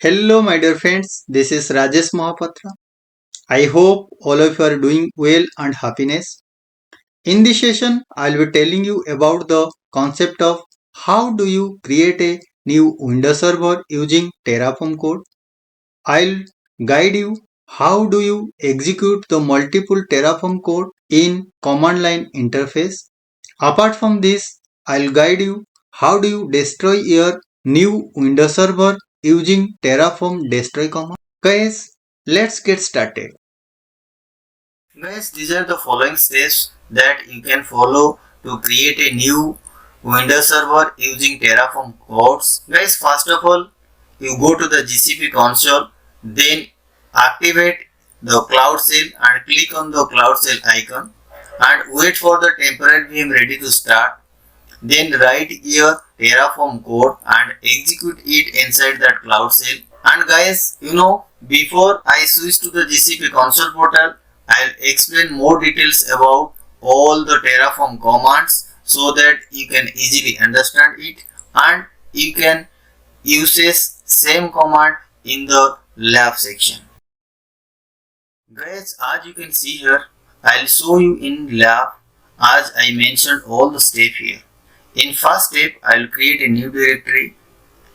Hello, my dear friends. This is Rajesh Mahapatra. I hope all of you are doing well and happiness. In this session, I'll be telling you about the concept of how do you create a new Windows server using Terraform code. I'll guide you how do you execute the multiple Terraform code in command line interface. Apart from this, I'll guide you how do you destroy your new Windows server using Terraform destroy command. Guys, let's get started. Guys, these are the following steps that you can follow to create a new Windows server using Terraform codes. Guys, first of all, you go to the GCP console, then activate the Cloud Shell and click on the Cloud Shell icon and wait for the temporary VM ready to start. Then write your Terraform code and execute it inside that Cloud Shell. And guys, before I switch to the GCP console portal, I'll explain more details about all the Terraform commands so that you can easily understand it and you can use this same command in the lab section. Guys, as you can see here, I'll show you in lab as I mentioned all the steps here. In first step, I'll create a new directory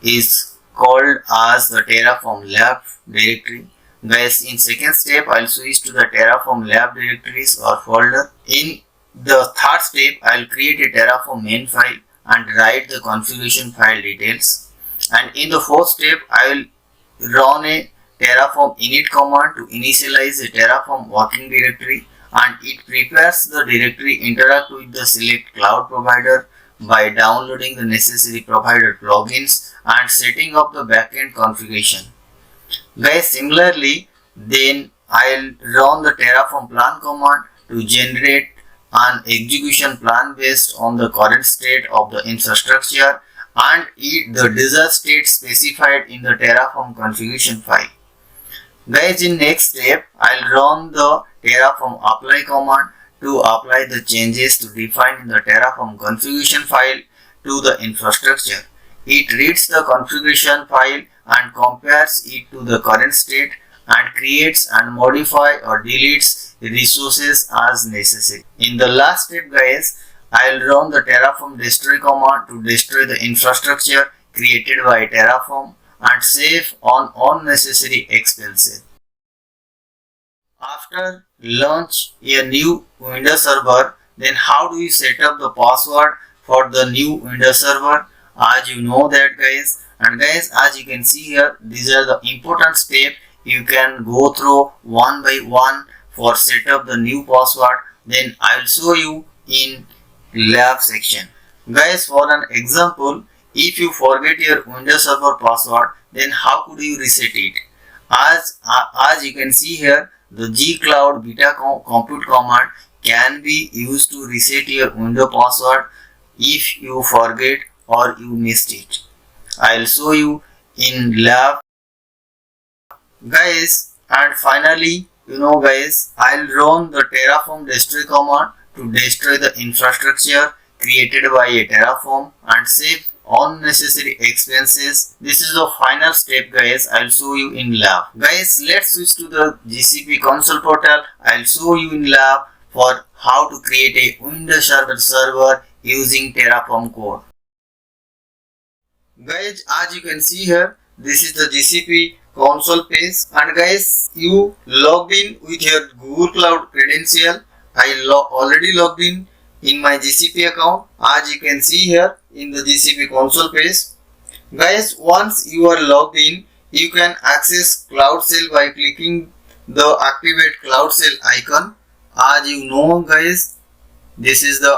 is called as the Terraform lab directory. Guys, in second step, I'll switch to the Terraform lab directories or folder. In the third step, I'll create a Terraform main file and write the configuration file details. And in the fourth step, I will run a Terraform init command to initialize a Terraform working directory, and it prepares the directory interact with the select cloud provider by downloading the necessary provider plugins and setting up the backend configuration. Guys, similarly, then I'll run the Terraform plan command to generate an execution plan based on the current state of the infrastructure and the desired state specified in the Terraform configuration file. Guys, in next step, I'll run the Terraform apply command to apply the changes to define in the Terraform configuration file to the infrastructure. It reads the configuration file and compares it to the current state and creates and modify or deletes resources as necessary. In the last step, guys, I'll run the Terraform destroy command to destroy the infrastructure created by Terraform and save on unnecessary expenses. After launch a new Windows server, then how do you set up the password for the new Windows server? As you know that, guys, and guys, as you can see here, these are the important steps you can go through one by one for set up the new password. Then I will show you in lab section. Guys, for an example, if you forget your Windows server password, then how could you reset it? As you can see here, the gcloud beta compute command can be used to reset your Windows password if you forget or you missed it. I'll show you in lab. Guys, and finally, guys, I'll run the Terraform destroy command to destroy the infrastructure created by a Terraform and save unnecessary expenses. This is the final step, guys. I'll show you in lab. Guys, let's switch to the GCP console portal. I'll show you in lab for how to create a Windows server using Terraform code. Guys, as you can see here, this is the GCP console page, and guys, you logged in with your Google Cloud credential. I already logged in my GCP account, as you can see here in the GCP console page. Guys, once you are logged in, you can access Cloud Shell by clicking the activate Cloud Shell icon. As you know, guys, this is the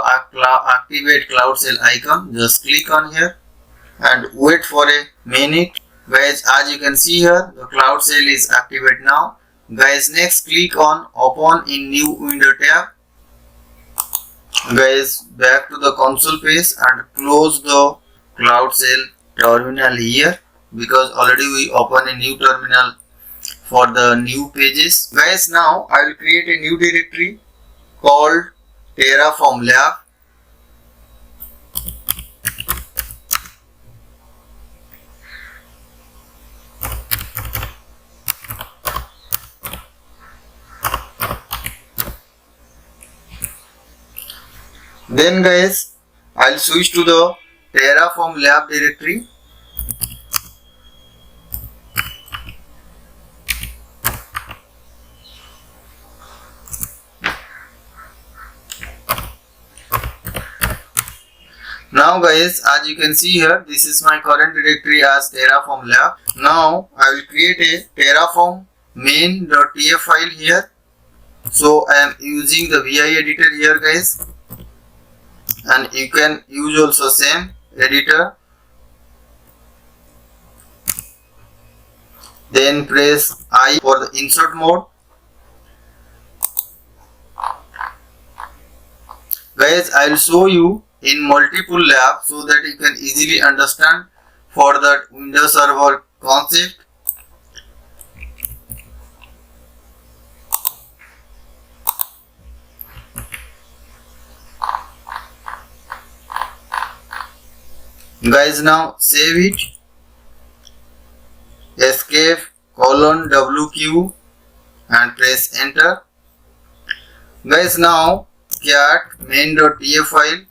activate Cloud Shell icon. Just click on here and wait for a minute. Guys, as you can see here, the Cloud Shell is activated now. Guys, next click on open in new window tab. Guys, back to the console page and close the Cloud Shell terminal here, because already we open a new terminal for the new pages. Guys, now I will create a new directory called Terraform lab. Then guys, I'll switch to the terraform lab directory. Now guys, as you can see here, this is my current directory as terraform lab. Now I will create a terraform main.tf file here. So I am using the vi editor here guys, and you can use also same editor. Then press I for the insert mode. Guys, I will show you in multiple labs so that you can easily understand for that Windows Server concept. Guys, now save it. Escape :WQ and press enter. Guys, now cat main.tf file.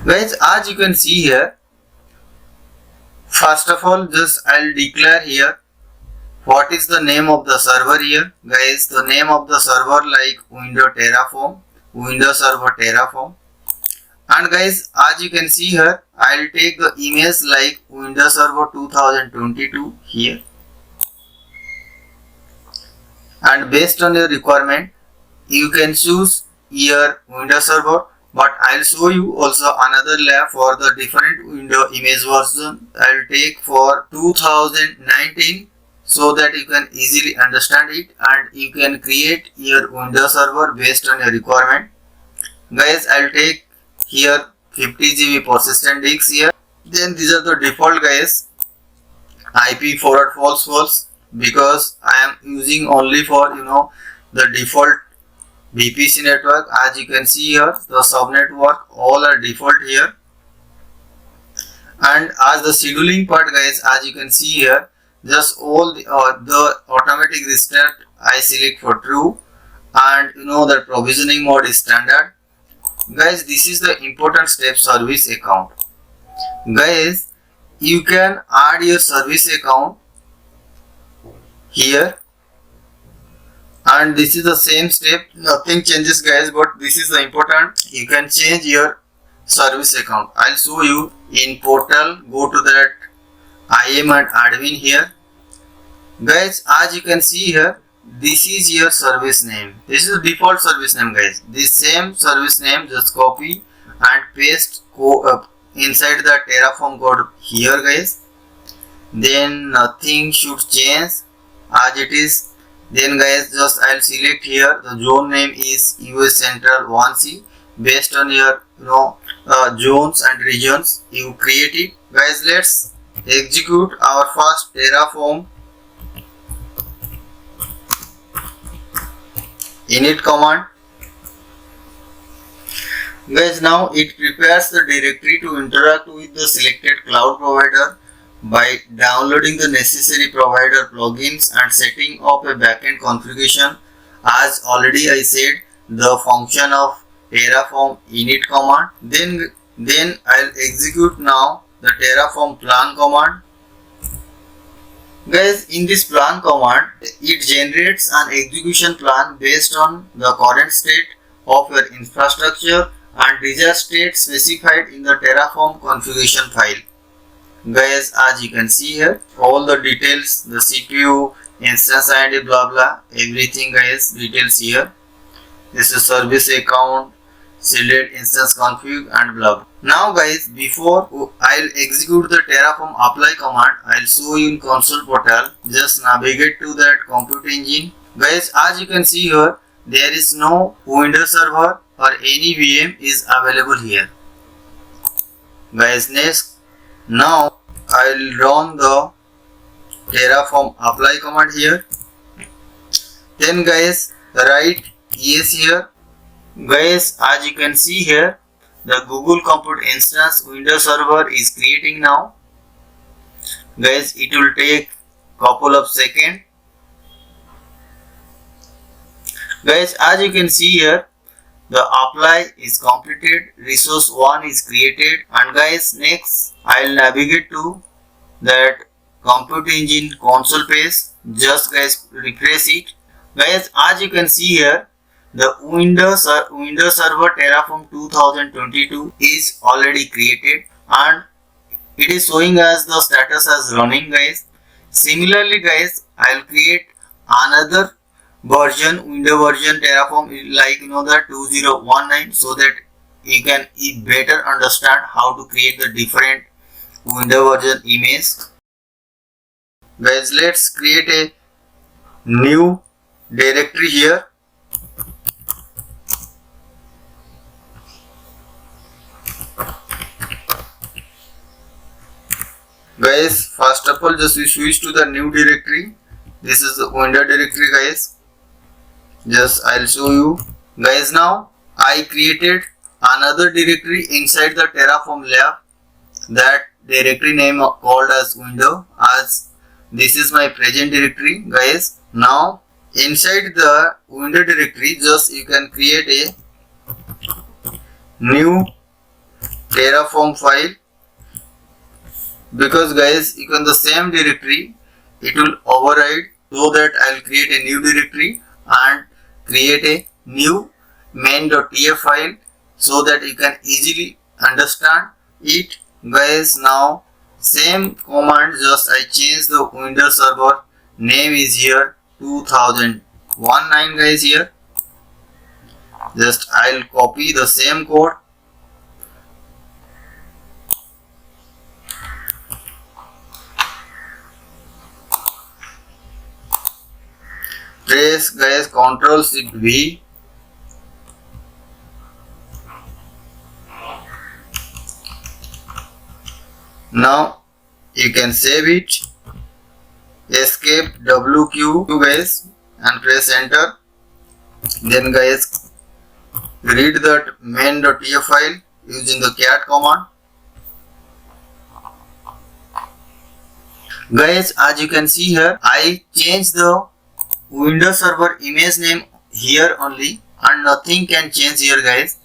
Guys, as you can see here, first of all, just I'll declare here what is the name of the server here. Guys, the name of the server like Windows Server Terraform. And guys, as you can see here, I'll take the image like Windows Server 2022 here. And based on your requirement, you can choose your Windows Server. But I'll show you also another lab for the different window image version. I'll take for 2019 so that you can easily understand it and you can create your Windows Server based on your requirement. Guys, I'll take here 50 GB persistent disk here. Then these are the default guys. IP forward false because I am using only for the default VPC network. As you can see here, the subnetwork all are default here. And as the scheduling part guys, as you can see here, just all the automatic restart I select for true, and that provisioning mode is standard. Guys, this is the important step, service account. Guys, you can add your service account here. And this is the same step, nothing changes guys, but this is the important. You can change your service account. I'll show you in portal. Go to that IAM and admin here. Guys, as you can see here, this is your service name. This is the default service name guys. This same service name just copy and paste inside the Terraform code here guys. Then nothing should change as it is. Then guys, just I'll select here the zone name is US Central 1C. Based on your zones and regions you create it. Guys, let's execute our first Terraform init command. Guys, now it prepares the directory to interact with the selected cloud provider by downloading the necessary provider plugins and setting up a backend configuration. As already I said, the function of Terraform init command. Then I'll execute now the Terraform plan command. Guys, in this plan command, it generates an execution plan based on the current state of your infrastructure and desired state specified in the Terraform configuration file. Guys, as you can see here, all the details, the CPU, instance ID, blah blah, everything guys, details here. This is service account, select instance config and blah blah. Now guys, before I'll execute the Terraform apply command, I'll show you in console portal. Just navigate to that compute engine. Guys, as you can see here, there is no Windows Server or any VM is available here. Guys, next, now I'll run the Terraform apply command here. Then guys, write yes here. Guys, as you can see here, the Google Compute instance Windows Server is creating now. Guys, it will take couple of seconds. Guys, as you can see here, the apply is completed, resource 1 is created, and guys, next I'll navigate to that compute engine console page. Just guys refresh it. Guys, as you can see here, the Windows Server Terraform 2022 is already created and it is showing as the status as running, guys. Similarly guys, I'll create another version, window version Terraform, like the 2019, so that you can better understand how to create the different window version image. Guys, let's create a new directory here. Guys, first of all, just we switch to the new directory. This is the window directory, guys. Just I'll show you. Guys, now I created another directory inside the Terraform lab. That directory name called as window, as this is my present directory, guys. Now inside the window directory, just you can create a new Terraform file, because guys, you can the same directory it will override, so that I'll create a new directory and create a new main.tf file so that you can easily understand it. Guys, now same command, just I change the Windows Server name is here 2019, guys. Here just I'll copy the same code, press guys Ctrl+Shift+V. Now you can save it, escape WQ guys and press enter. Then guys, read that main.tf file using the cat command. Guys, as you can see here, I changed the Windows Server image name here only, and nothing can change here, guys.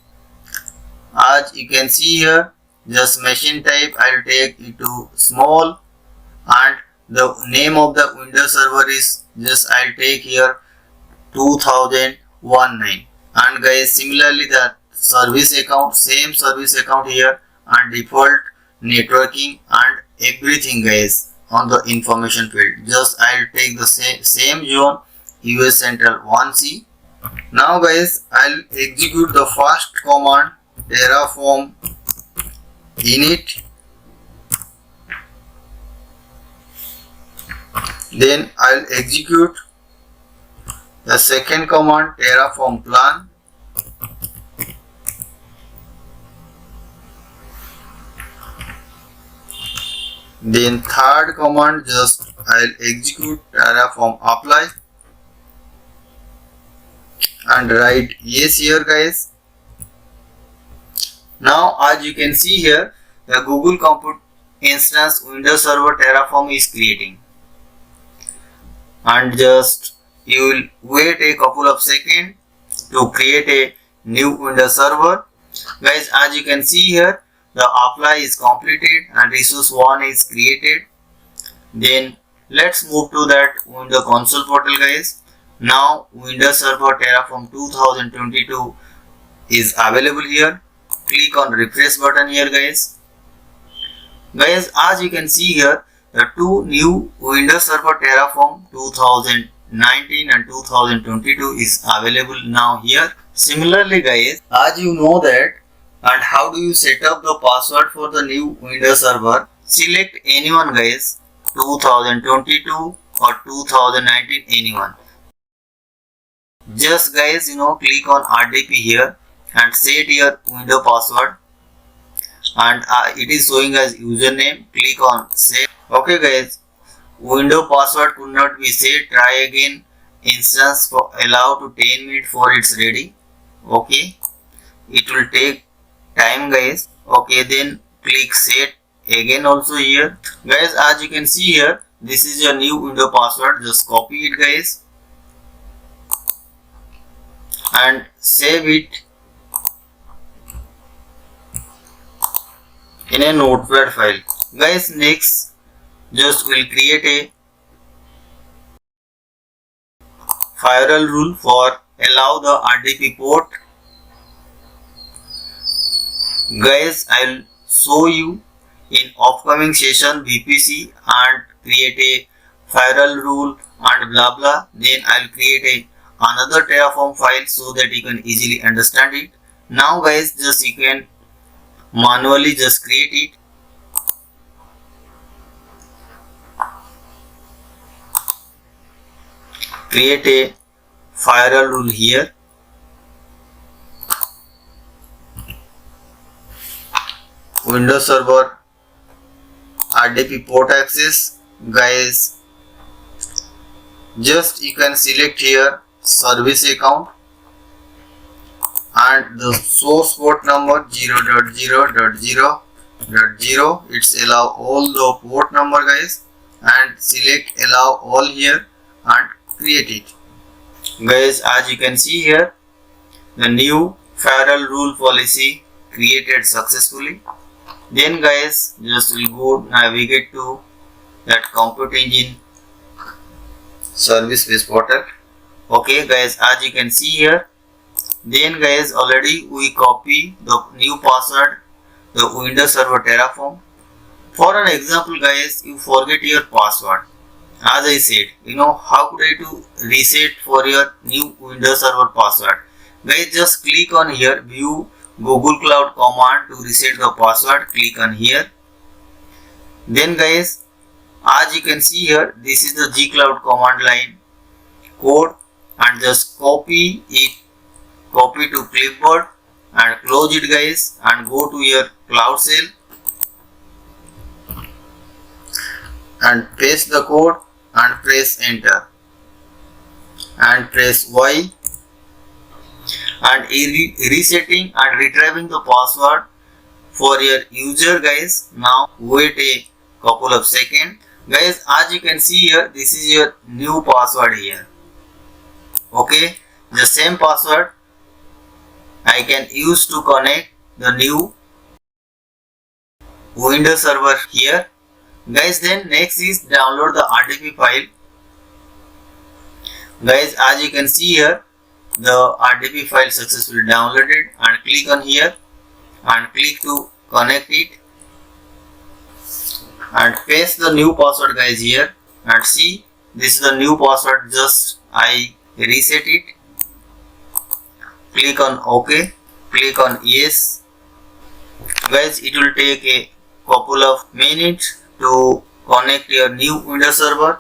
As you can see here, just machine type I'll take it to small, and the name of the Windows Server is just I'll take here 2019. And guys, similarly the service account, same service account here, and default networking and everything, guys, on the information field. Just I'll take the same zone, US Central 1C. Now guys, I'll execute the first command, terraform init. Then I'll execute the second command, terraform plan. Then third command, just I'll execute terraform apply and write yes here, guys. Now as you can see here, the Google Compute instance Windows Server Terraform is creating, and just you will wait a couple of seconds to create a new Windows Server. Guys, as you can see here, the apply is completed and resource 1 is created. Then let's move to that Windows console portal, guys. Now Windows Server Terraform 2022 is available here. Click on refresh button here, guys. Guys, as you can see here, the two new Windows Server Terraform 2019 and 2022 is available now here. Similarly guys, as you know that, and how do you set up the password for the new Windows Server, select anyone, guys, 2022 or 2019, anyone. Just guys, click on RDP here and set your window password, and it is showing as username. Click on save. Okay guys, window password could not be set. Try again. Instance for allow to 10 minutes for it's ready. Okay, it will take time, guys. Okay, then click set again also here. Guys, as you can see here, this is your new window password. Just copy it, guys, and save it in a notepad file. Guys, next just we'll create a firewall rule for allow the RDP port. Guys, I'll show you in upcoming session VPC and create a firewall rule and blah blah. Then I'll create a another terraform file so that you can easily understand it. Now guys, just you can manually just create it. Create a firewall rule here. Windows Server RDP port access. Guys, just you can select here service account and the source port number 0.0.0.0. It's allow all the port number guys, and select allow all here and create it. Guys, as you can see here, the new firewall rule policy created successfully. Then guys, just will go navigate to that compute engine service based portal. Okay guys, as you can see here, then guys already we copy the new password, the Windows Server Terraform. For an example guys, you forget your password. As I said, how could I do reset for your new Windows Server password? Guys, just click on here view Google Cloud command to reset the password. Click on here. Then guys, as you can see here, this is the G Cloud command line code, and just copy it, copy to clipboard and close it guys, and go to your Cloud Shell and paste the code and press enter and press Y, and resetting and retrieving the password for your user guys. Now wait a couple of seconds. Guys, as you can see here, this is your new password here. Okay, the same password I can use to connect the new Windows Server here. Guys, then next is download the RDP file. Guys, as you can see here, the RDP file successfully downloaded, and click on here and click to connect it and paste the new password guys here, and see this is the new password. Just I reset it. Click on OK, click on yes. Guys, it will take a couple of minutes to connect your new Windows Server.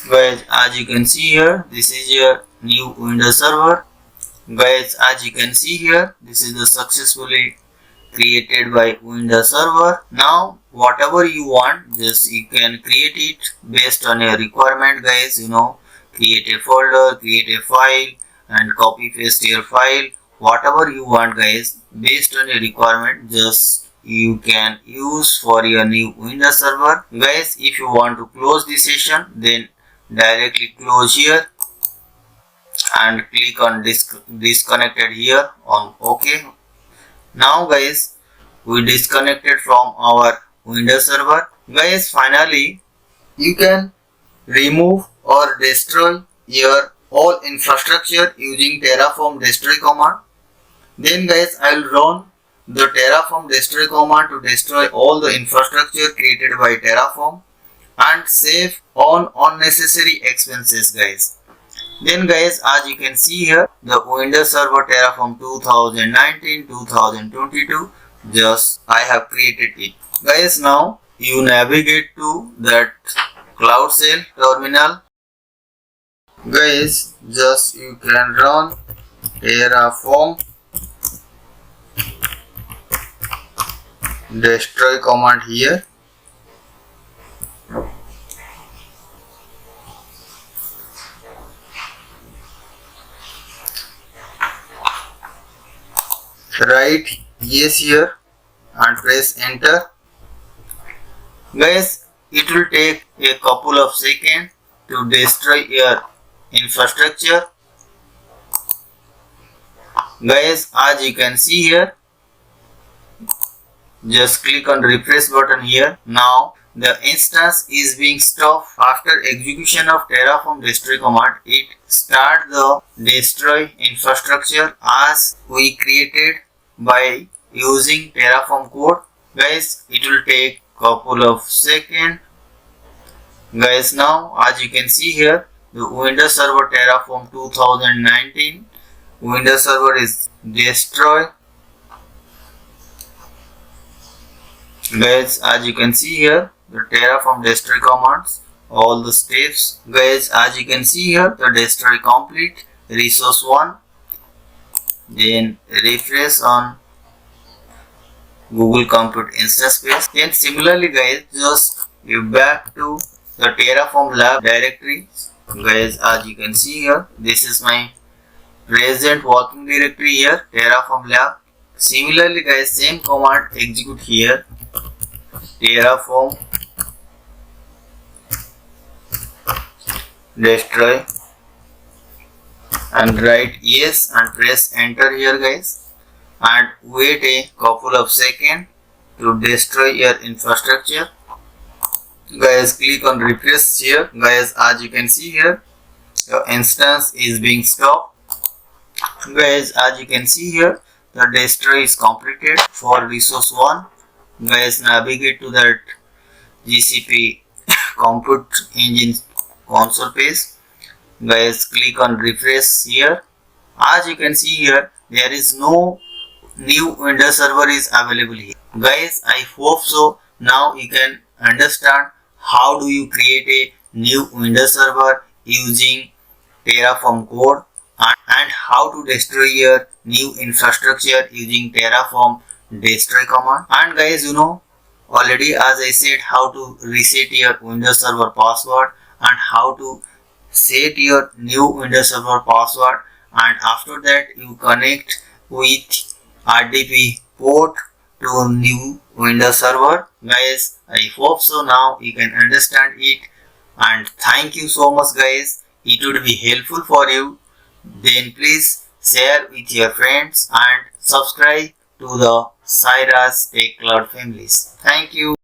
Guys, as you can see here, this is your new Windows Server. Guys, as you can see here, this is the successfully created by Windows Server. Now whatever you want, just you can create it based on your requirement guys. Create a folder, create a file, and copy paste your file. Whatever you want guys, based on your requirement, just you can use for your new Windows Server. Guys, if you want to close this session, then directly close here and click on disconnected here on OK. Now guys, we disconnected from our Windows Server. Guys, finally you can remove or destroy your all infrastructure using terraform destroy command. Then guys, I will run the terraform destroy command to destroy all the infrastructure created by terraform and save on unnecessary expenses guys. Then guys, as you can see here, the Windows Server Terraform 2019-2022, just I have created it. Guys, now you navigate to that Cloud Shell terminal. Guys, just you can run terraform destroy command here. Write yes here and press enter. Guys, it will take a couple of seconds to destroy your infrastructure. Guys, as you can see here, just click on refresh button here. Now the instance is being stopped. After execution of terraform destroy command, it start the destroy infrastructure as we created by using terraform code. Guys, it will take couple of seconds. Guys, now as you can see here, the Windows Server Terraform 2019 Windows Server is destroyed. Guys, as you can see here, the terraform destroy commands, all the steps. Guys, as you can see here, the destroy complete, resource 1. Then refresh on Google Compute instance page. Then similarly guys, just you back to the terraform lab directory. Guys, as you can see here, this is my present working directory here, terraform lab. Similarly guys, same command execute here, terraform destroy, and write yes and press enter here guys, and wait a couple of seconds to destroy your infrastructure. Guys, click on refresh here. Guys, as you can see here, your instance is being stopped. Guys, as you can see here, the destroy is completed for resource 1. Guys, navigate to that GCP Compute Engine console page. Guys, click on refresh here. As you can see here, there is no new Windows server is available here. Guys, I hope so. Now you can understand how do you create a new Windows server using terraform code, and how to destroy your new infrastructure using terraform destroy command. And guys, you know already, as I said, how to reset your Windows Server password and how to set your new Windows Server password, and after that you connect with RDP port to new Windows Server. Guys, I hope so now you can understand it, and thank you so much guys. It would be helpful for you. Then please share with your friends and subscribe to the SaiRaj Tech Cloud families. Thank you.